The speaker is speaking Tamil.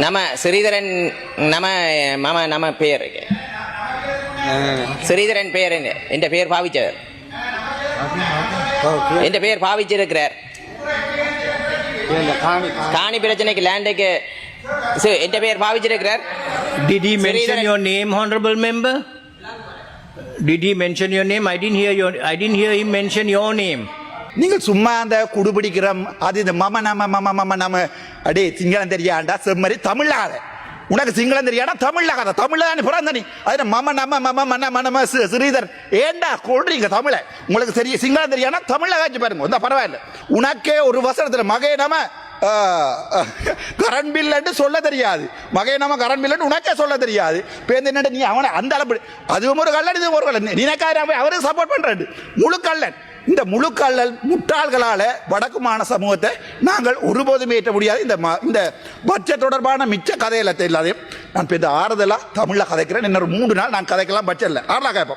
நம்ம ஸ்ரீதரன் நம்ம பேர் ஸ்ரீதரன் பேர் என் பேர் பாவிச்சவர் என் பேர் பாவிச்சிருக்கிறார் காணி பிரச்சனைக்கு லேண்டுக்கு என் பேர் பாவிச்சிருக்கிறார். Did he mention your name, honorable member? Did he mention your name? I didn't hear him mention your name. நீங்கள் சும்மா அந்த குடுபிடிக்கிறோம் அது இந்த மம அடே சிங்களம் தெரியாண்டா செம்மறி தமிழாத உனக்கு சிங்களம் தெரியாடா தமிழாகாத தமிழான்னு பிறந்த நீ அது மம ஸ்ரீதர் ஏண்டா கொள்றீங்க தமிழை உங்களுக்கு சரி சிங்களம் தெரியாண்டா தமிழை காய்ச்சி பாருங்க இந்த பரவாயில்ல உனக்கே ஒரு வசனத்தில் மகே நம்ம கரண்ட் பில் சொல்ல தெரியாது மகை நம்ம கரண்ட் பில் உனக்கே சொல்ல தெரியாது பேருந்து நீ அவனை அந்த அளவு அதுவும் ஒரு கல்லன் இதுவும் ஒரு கல்லன் நினைக்காத அவருக்கு சப்போர்ட் பண்றாரு முழு கல்லன். இந்த முழு கல்லல் முட்டாள்களால வடக்கு மாநில சமூகத்தை நாங்கள் ஒருபோதும் ஏற்ற முடியாது. இந்த பட்ஜெட் தொடர்பான மிச்ச கதையில இல்லாதையும் நான் இப்போ இந்த ஆறுதலா தமிழ்ல கதைக்கிறேன். இன்னொரு 3 நாள் நான் கதைக்கலாம் பட்ஜெட்ல ஆறலா கேட்போம்.